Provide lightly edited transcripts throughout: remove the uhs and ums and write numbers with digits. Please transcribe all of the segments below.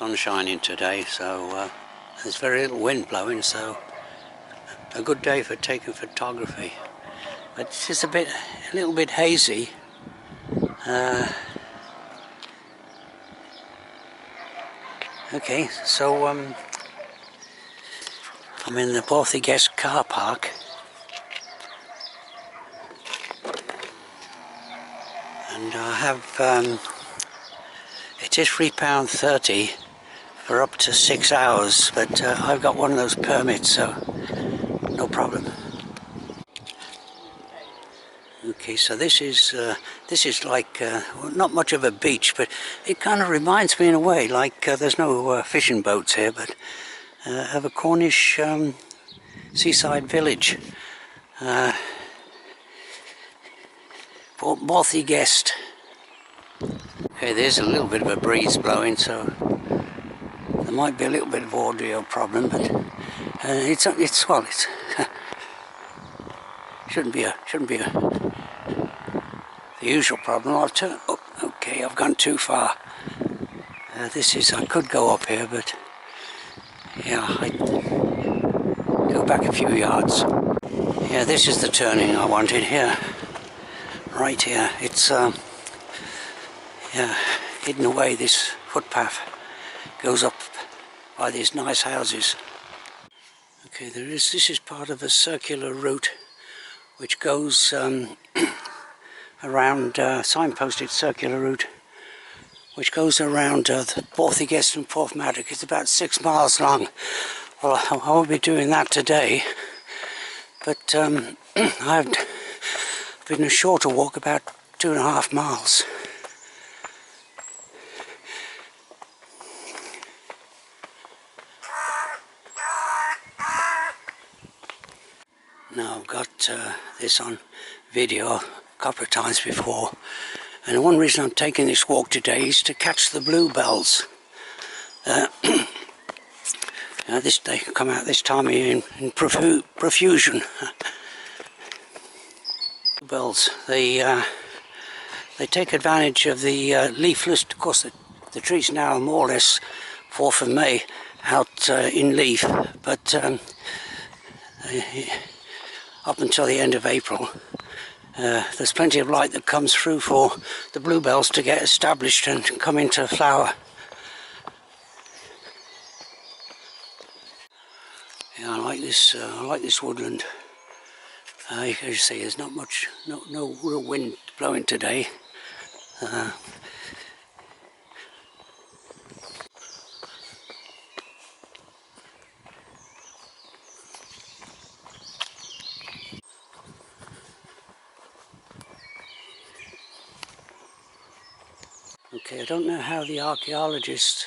Sun shining today, so there's very little wind blowing, so a good day for taking photography. But it's just a little bit hazy. Okay, so I'm in the Borth y Gest car park, and I have it is £3.30 for up to 6 hours, but I've got one of those permits, so no problem. Okay, so this is like not much of a beach, but it kind of reminds me in a way, like there's no fishing boats here, but of a Cornish seaside village. Borth y Gest. Okay, there's a little bit of a breeze blowing, so there might be a little bit of audio problem, but it's shouldn't be the usual problem. I've turned. Oh, okay, I've gone too far. I could go up here, but yeah, I go back a few yards. Yeah, this is the turning I wanted here. Right here. It's yeah, hidden away. This footpath goes up by these nice houses. Okay, this is part of a circular route which goes around, signposted circular route, which goes around the Borth y Gest and Porthmadog. It's about 6 miles long. Well, I won't be doing that today, but I've been a shorter walk, about 2.5 miles. Now I've got this on video a couple of times before, and one reason I'm taking this walk today is to catch the bluebells. They come out this time of year in profusion. Bluebells, they take advantage of the leafless. Of course, the trees now are more or less 4th of May out in leaf, but up until the end of April, there's plenty of light that comes through for the bluebells to get established and come into flower. Yeah, I like this woodland. As you see, there's not much, no real wind blowing today. Okay, I don't know how the archaeologists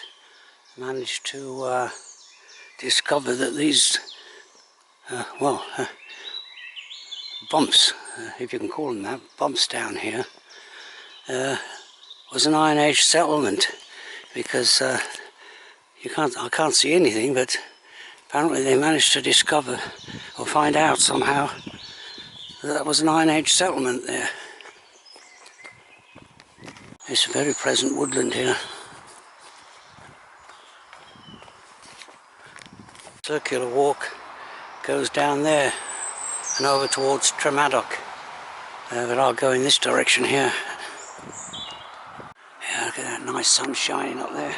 managed to discover that these, bumps, if you can call them that, bumps down here, was an Iron Age settlement, because I can't see anything, but apparently they managed to discover or find out somehow that was an Iron Age settlement there. It's a very pleasant woodland here. Circular walk goes down there and over towards Porthmadog, but I'll go in this direction here. Yeah, look at that nice sun shining up there.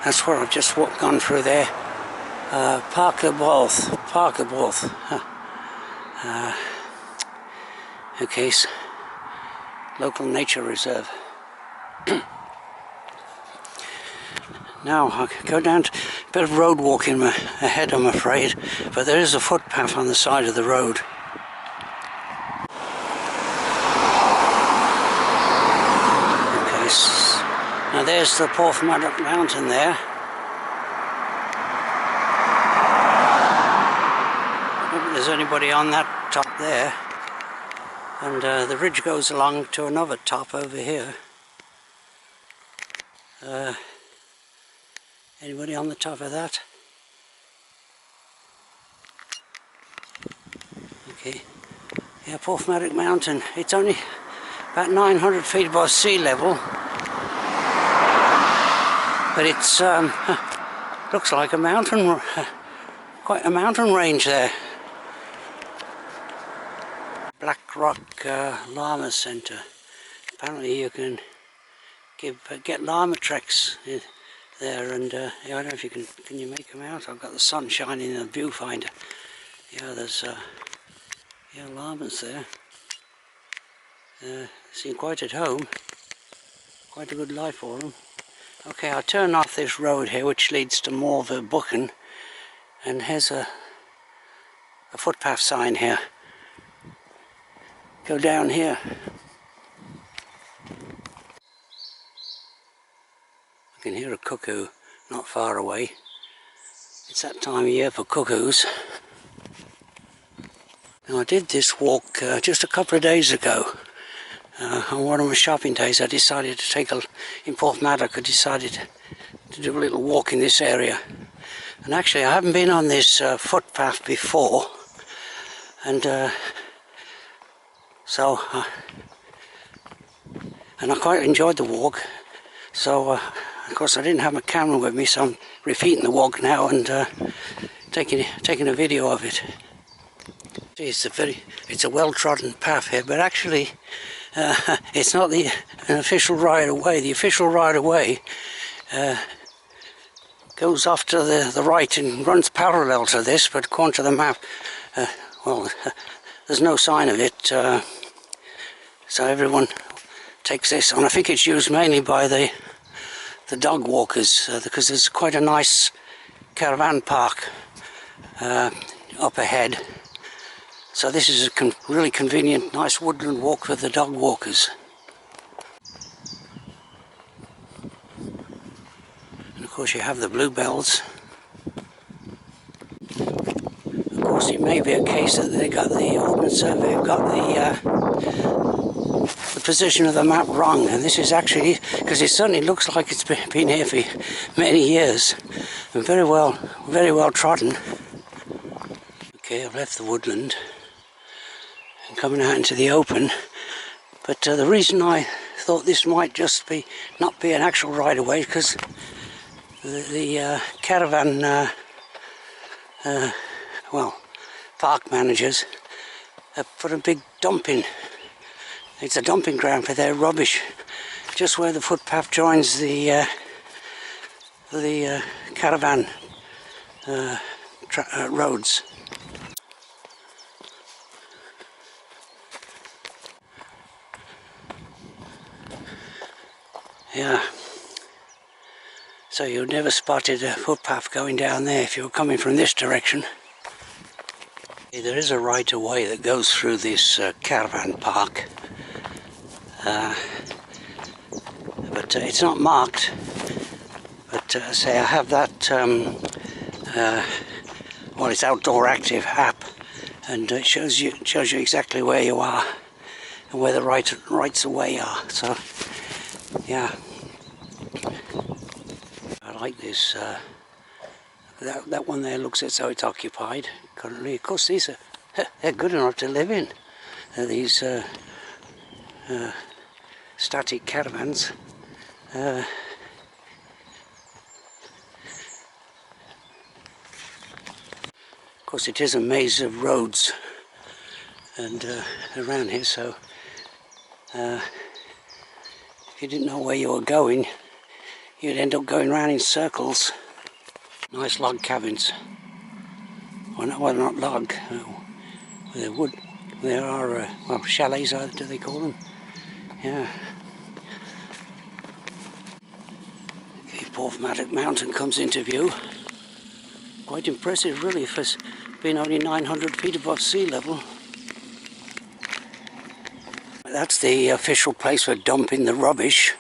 That's where I've just gone through there. Parc y Borth. Okay, local nature reserve. Now I could go down to a bit of road walking ahead, I'm afraid, but there is a footpath on the side of the road. Okay, now there's the Porthmadog mountain there. I don't think there's anybody on that top there. And the ridge goes along to another top over here. Anybody on the top of that? Okay. Yeah, Porthmadog mountain. It's only about 900 feet above sea level. but it's looks like a mountain, quite a mountain range there. Black Rock Llama Centre. Apparently you can get llama treks there, and yeah, I don't know if you can you make them out? I've got the sun shining in the viewfinder. Yeah, there's yeah, llamas there. Seem quite at home. Quite a good life for them. Okay, I'll turn off this road here, which leads to more Buchan, and here's a footpath sign here. Go down here. I can hear a cuckoo not far away. It's that time of year for cuckoos. Now, I did this walk just a couple of days ago. On one of my shopping days I decided to take in Porthmadog, I decided to do a little walk in this area. And actually I haven't been on this footpath before, and and I quite enjoyed the walk. So of course I didn't have my camera with me, so I'm repeating the walk now and taking a video of it. It's a well-trodden path here, but actually it's not an official right-of-way. The official right-of-way goes off to the right and runs parallel to this, but according to the map, well, there's no sign of it, so everyone takes this on. I think it's used mainly by the dog walkers, because there's quite a nice caravan park up ahead. So this is a really convenient, nice woodland walk for the dog walkers. And of course you have the bluebells. Of course it may be a case that they got the Ordnance Survey got the position of the map wrong, and this is actually, because it certainly looks like it's been here for many years and very well trodden. Okay, I've left the woodland and coming out into the open, but the reason I thought this might just not be an actual right-of-way, because the caravan well, park managers have put a big dumping. It's a dumping ground for their rubbish, just where the footpath joins the caravan roads. Yeah, so you never spotted a footpath going down there if you were coming from this direction. There is a right-of-way that goes through this caravan park, but it's not marked. But say I have that, well, it's Outdoor Active app, and it shows you exactly where you are and where the rights of way are. So yeah, I like this. That one there looks as though it's occupied currently. Of course, these they're good enough to live in. These static caravans. Of course, it is a maze of roads and around here, so if you didn't know where you were going, you'd end up going around in circles. Nice log cabins. Well, not log. They're wood. There are well, chalets, do they call them? Yeah. Okay, Porthmadog Mountain comes into view. Quite impressive, really, for being only 900 feet above sea level. That's the official place for dumping the rubbish.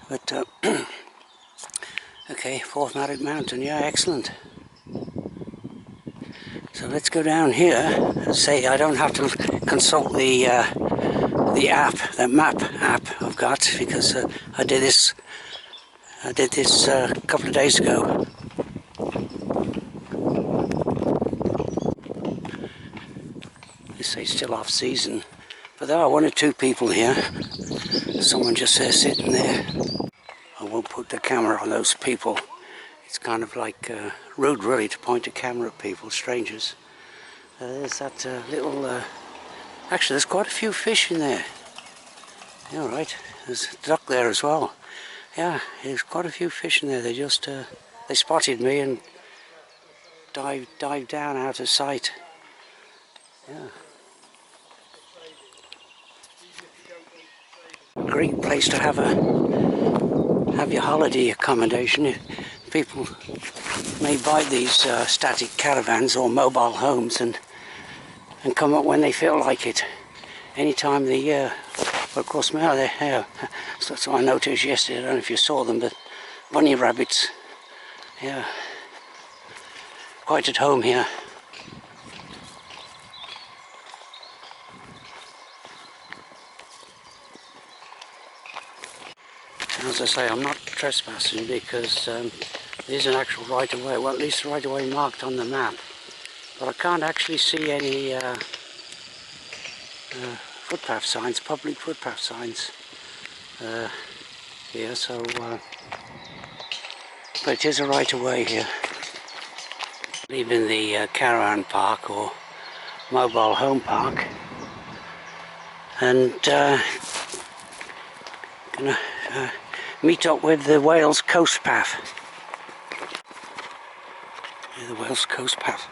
But okay, Porthmadog Mountain, yeah, excellent. So let's go down here and say I don't have to consult the app, the map app I've got, because I did this a couple of days ago. They say still off season, but there are one or two people here. Someone just there sitting there. I won't put put the camera on those people. It's kind of like rude really to point a camera at people, strangers. There's that little... actually there's quite a few fish in there. Yeah, all right. There's a duck there as well. Yeah, there's quite a few fish in there. They just... they spotted me and dived down out of sight. Yeah. Great place to have your holiday accommodation. People may buy these static caravans or mobile homes and come up when they feel like it, any time of the year. But of course now they're here. So that's what I noticed yesterday. I don't know if you saw them, but bunny rabbits, yeah, quite at home here. As I say, I'm not trespassing because there's an actual right-of-way, well at least the right-of-way marked on the map, but I can't actually see any footpath signs, public footpath signs here, so but it is a right-of-way here. Leaving the caravan park or mobile home park, and gonna meet up with the Wales Coast Path. Yeah, the Wales Coast Path.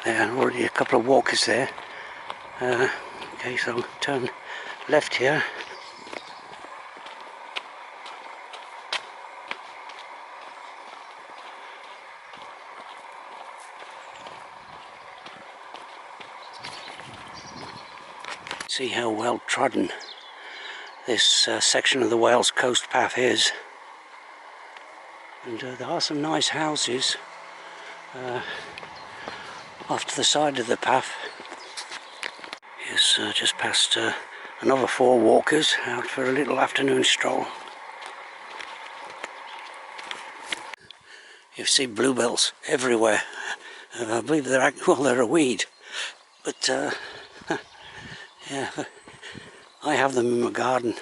There are already a couple of walkers there. Okay, so turn left here. See how well trodden this section of the Wales Coast Path is. And there are some nice houses off to the side of the path. Yes, just past another 4 walkers out for a little afternoon stroll. You see bluebells everywhere. I believe they're a weed, but yeah, I have them in my garden,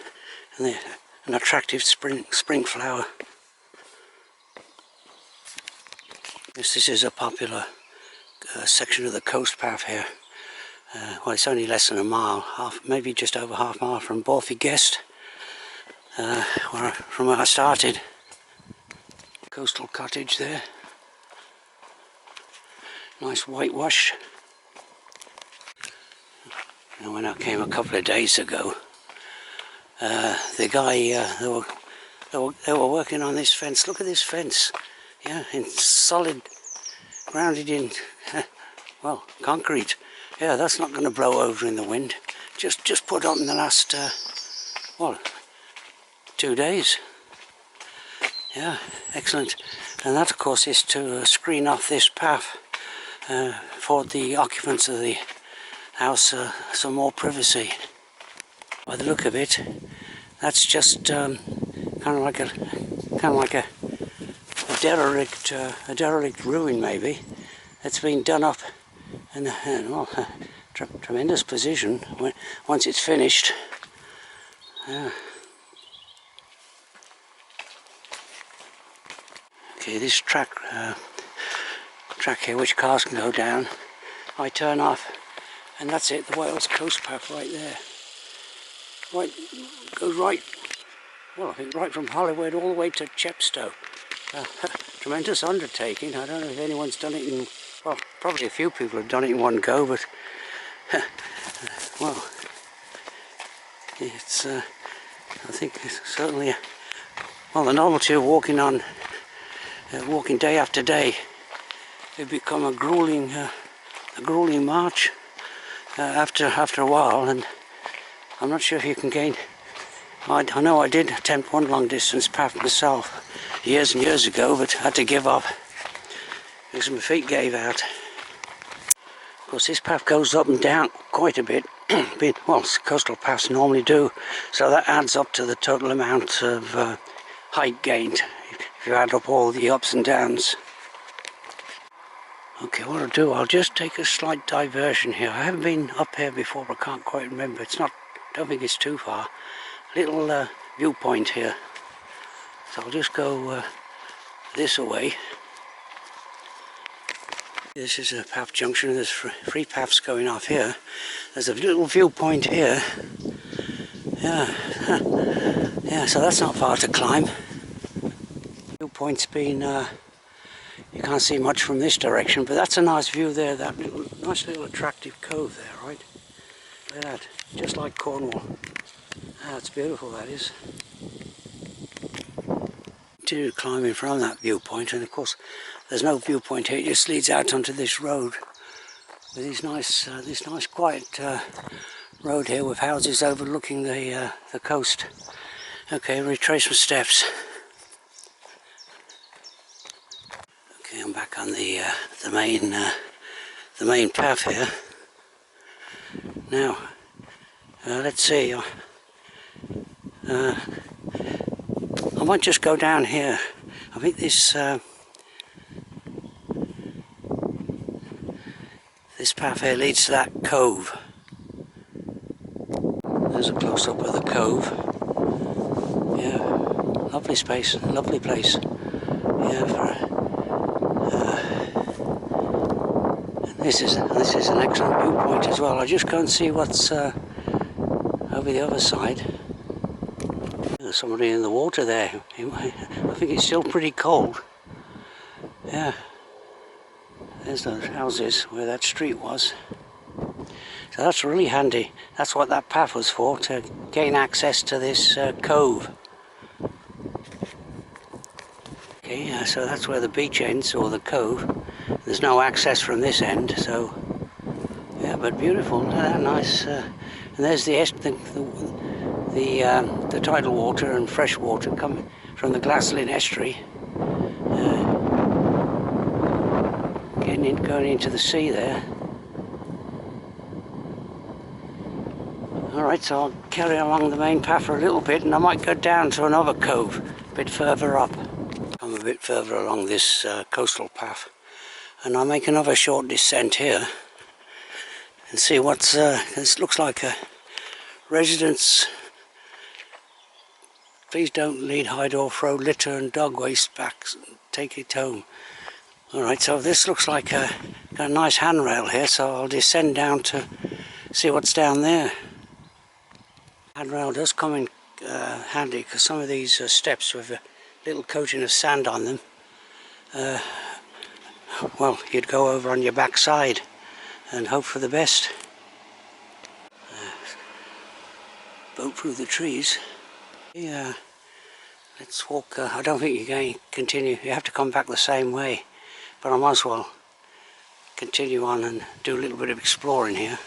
and they're an attractive spring flower. Yes, this is a popular section of the coast path here. Well, it's only less than a mile, maybe just over half a mile from Borth y Gest, from where I started. Coastal cottage there. Nice whitewash. And when I came a couple of days ago, the guy, they were working on this fence. Look at this fence. Yeah, in solid, grounded in, well, concrete. Yeah, that's not going to blow over in the wind. Just put up in the last, well, 2 days. Yeah, excellent. And that, of course, is to screen off this path for the occupants of the house some more privacy. By the look of it, that's just kind of like a derelict ruin, maybe. It's been done up in well, tremendous position once it's finished. Yeah. Okay, this track here, which cars can go down, I turn off, and that's it. The Wales Coast Path right there. Right, goes right. Well, I think right from Hollywood all the way to Chepstow. Tremendous undertaking. I don't know if anyone's done it in, well, probably a few people have done it in one go, but well, it's I think it's certainly well, the novelty of walking on walking day after day, it become a grueling march after a while, and I'm not sure if you can gain. I know I did attempt one long distance path myself years and years ago, but had to give up because my feet gave out. Of course, this path goes up and down quite a bit. Well, coastal paths normally do, so that adds up to the total amount of height gained if you add up all the ups and downs. Okay, what I'll do, I'll just take a slight diversion here. I haven't been up here before, but I can't quite remember. It's not, don't think it's too far. Little viewpoint here. So I'll just go this away. This is a path junction. There's three paths going off here. There's a little viewpoint here. Yeah, yeah. So that's not far to climb. Viewpoint's been. You can't see much from this direction, but that's a nice view there. That nice little attractive cove there, right? Look at that, just like Cornwall. Ah, it's beautiful. That is. Continue climbing from that viewpoint, and of course, there's no viewpoint here. It just leads out onto this road with this nice quiet road here with houses overlooking the coast. Okay, retrace my steps. Okay, I'm back on the main path here. Now, let's see. I might just go down here. I think this this path here leads to that cove. There's a close-up of the cove. Yeah, lovely space, lovely place. Yeah, this is an excellent viewpoint as well. I'll just go and see what's over the other side. There's somebody in the water there. I think it's still pretty cold. Yeah. There's those houses where that street was. So that's really handy. That's what that path was for, to gain access to this cove. Okay, so that's where the beach ends, or the cove. There's no access from this end, so yeah, but beautiful. Nice. And there's the tidal water and fresh water coming from the Glaslyn estuary, going into the sea there. Alright, so I'll carry along the main path for a little bit, and I might go down to another cove a bit further up. I'm a bit further along this coastal path, and I'll make another short descent here and see what's this looks like a residence. Please don't lead, hide or throw litter and dog waste back, take it home. Alright, so this looks like got a nice handrail here, so I'll descend down to see what's down there. Handrail does come in handy, because some of these steps with a little coating of sand on them, well, you'd go over on your backside and hope for the best. Boat through the trees. Yeah, let's walk. I don't think you can continue. You have to come back the same way, but I might as well continue on and do a little bit of exploring here.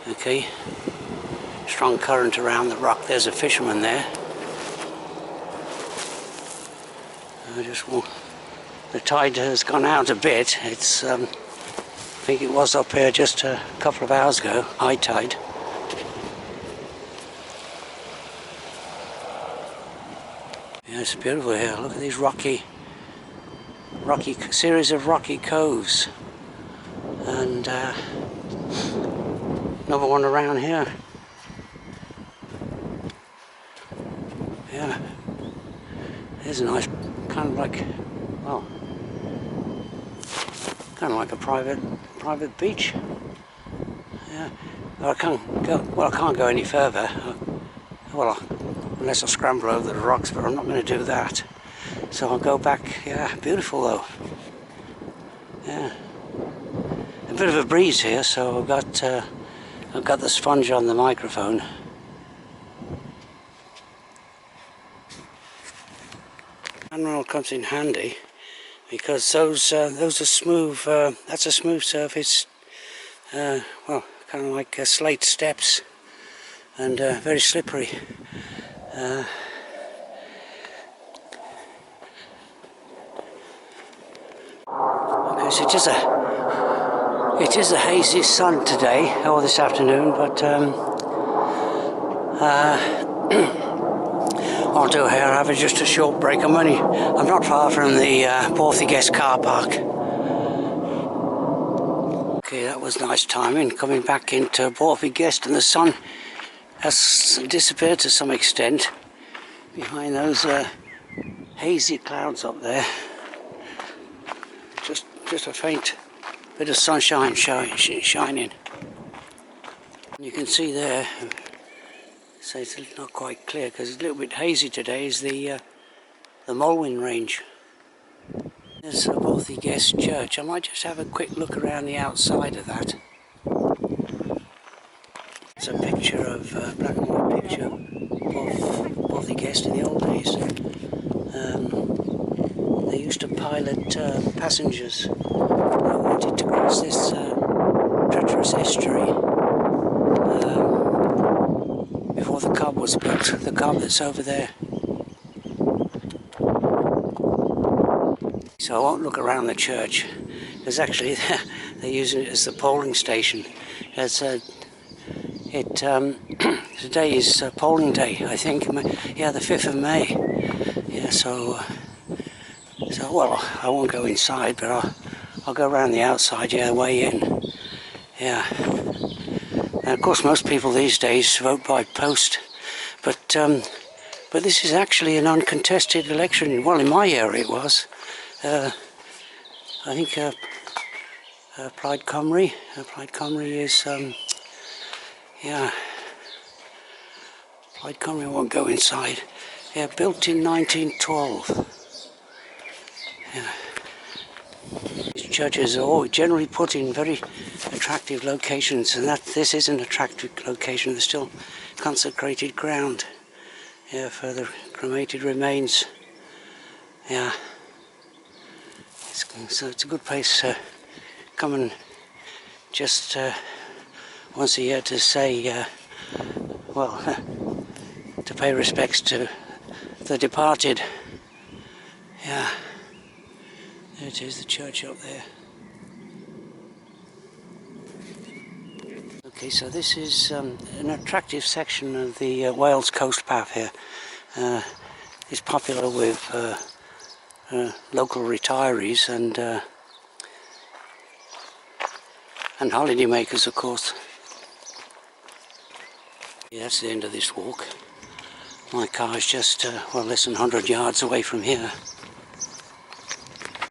Okay, strong current around the rock. There's a fisherman there. I just want. The tide has gone out a bit. It's I think it was up here just a couple of hours ago, high tide. Yeah, it's beautiful here. Look at these rocky series of rocky coves, and another one around here. Yeah, there's a nice kind of like, well, kind of like a private beach. Yeah, well, I can't go any further. Well, unless I scramble over the rocks, but I'm not going to do that. So I'll go back. Yeah, beautiful though. Yeah, a bit of a breeze here, so I've got the sponge on the microphone. Handrail comes in handy because those are smooth. That's a smooth surface. Well, kind of like slate steps, and very slippery. Okay, so it is a hazy sun today, or this afternoon, but I'll do here. I'll have just a short break. I'm not far from the Borth y Gest car park. Okay, that was nice timing, coming back into Borth y Gest, and the sun has disappeared to some extent. behind those hazy clouds up there. Just a faint bit of sunshine shining. You can see there, so it's not quite clear because it's a little bit hazy today, is the Mulwyn range. There's the Borth y Gest church. I might just have a quick look around the outside of that. It's a picture of, black and white picture of Borth y Gest in the old days. They used to pilot passengers who wanted to cross this treacherous estuary before the cove was built, the cove that's over there. So I won't look around the church, because actually they're using it as the polling station. Today is polling day, I think. Yeah, the 5th of May. Yeah, so well, I won't go inside, but I'll go around the outside, yeah, way in. Yeah. And of course, most people these days vote by post, but this is actually an uncontested election. Well, in my area it was. I think Plaid Cymru is, yeah, Plaid Cymru won't go inside. Yeah, built in 1912. Yeah. These churches are all generally put in very attractive locations, and this is an attractive location. There's still consecrated ground, yeah, for the cremated remains. Yeah. So it's a good place to come and just once a year to say, well, to pay respects to the departed. Yeah, there it is, the church up there. Okay, so this is an attractive section of the Wales coast path here. It's popular with local retirees and holiday makers, of course. Yeah, that's the end of this walk. My car is just well, less than 100 yards away from here.